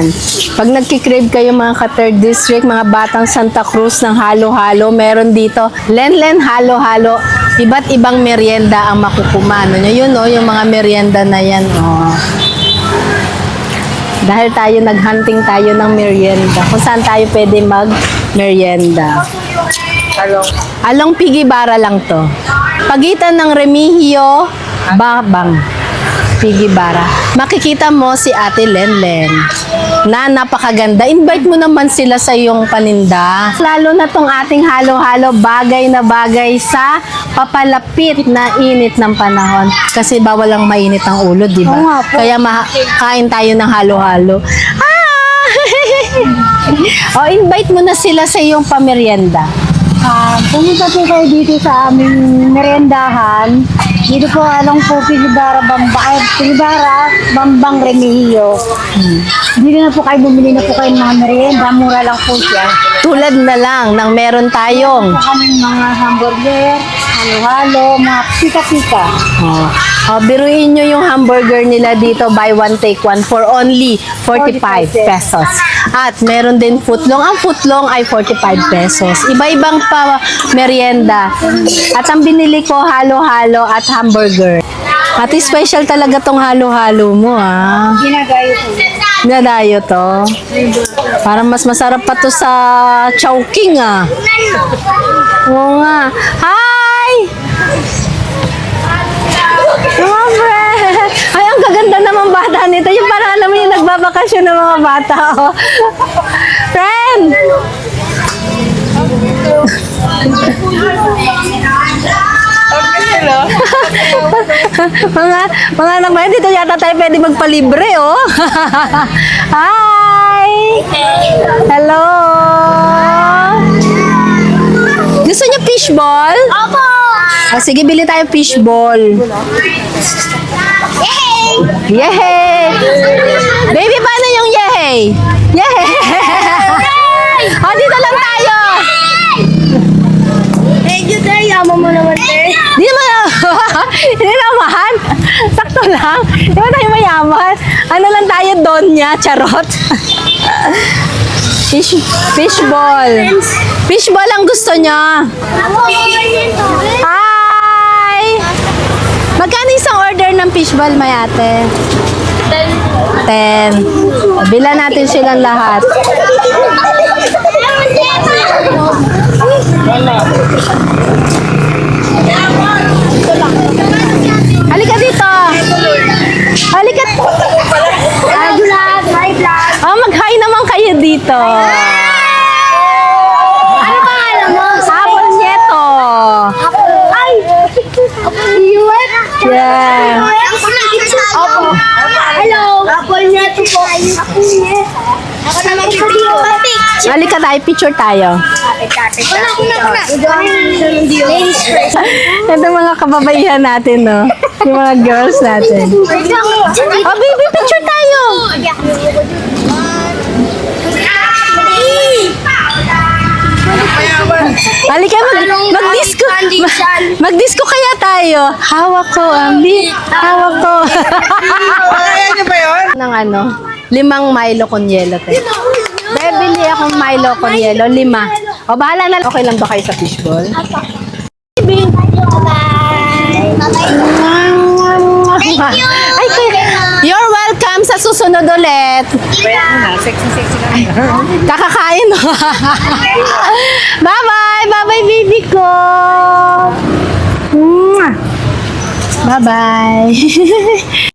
Yan. Pag nagkikrave kayo mga ka-3rd District, mga batang Santa Cruz ng halo-halo, meron dito Lenlen halo-halo. Iba't ibang merienda ang makukumano nyo. Yun yung mga merienda na yan. Dahil tayo naghunting tayo ng merienda. Kung saan tayo pwede mag-merienda. Along Pigibara lang to. Pagitan ng Remigio, Babang. Pigibara. Makikita mo si Ate Lenlen na napakaganda. Invite mo naman sila sa iyong paninda. Lalo na tong ating halo-halo, bagay na bagay sa papalapit na init ng panahon. Kasi bawal ang mainit ang ulo, di ba? Kaya kain tayo ng halo-halo. Invite mo na sila sa iyong pamerienda. Pumunta po kayo dito sa aming merendahan. Dito po along po Pigibara, Bambang Remigio. Dito na po kayo, bumili na po kayo ng mga merienda. Mura lang po siya. Tulad na lang ng meron tayong Kaming mga hamburger, halo-halo, mga pika-pika. biruin nyo yung hamburger nila dito, buy one take one for only 45 pesos. At meron din footlong. Ang footlong ay 45 pesos. Iba-ibang pa merienda. At ang binili ko, halo-halo at hamburger. At special talaga tong halo-halo mo, Ginagayo po. Nadayo to. Parang mas masarap pa to sa Chowking, Oo nga. Hi! Mga friend! Ay, ang gaganda naman bata nito. Yung parang alam mo yung nagbabakasyon ng mga bata. Friend! mga anak ba, dito yata tayo pwede magpalibre, Hi! Hello! Gusto niyo fishball? Opo! Sige, bili tayo fishball. Yay! Yehey! Baby, paano yung yehey? Yehey! Dito lang tayo! Thank you, sir. Yaman mo naman, sir. Di naman, hindi naman. Sakto lang. Di ba tayo mayaman? Ano lang tayo, Donya, charot. Fishball. Fishball ang gusto niya. Hi! Magkano isang order ng fishball, may ate? 10. Bila natin silang lahat. Halika dito. Halika. Mag-hi naman kayo dito. Ano pangalan mo? Apple Nieto. Ay! Iwan? Yeah. Opo. Hello. Apple Nieto po. Ako naman pipicture. Halika tayo, picture tayo. Ito mga kababaihan natin, no? Yung mga girls natin. Baby, picture tayo. Halika, mag-disco. Mag-disco kaya tayo. Hawak ko, Ambi. Hawak ko. Ayan niyo ba yun? Ng 5 Milo con yelo, te. Bibili akong Milo con yelo, 5. O, bahala na. Okay lang ba kayo sa fishball? Bye. Ay, you're welcome sa susunod ulit. Sexy lang. Kakakain. Bye-bye. Bye-bye, baby ko. Bye-bye.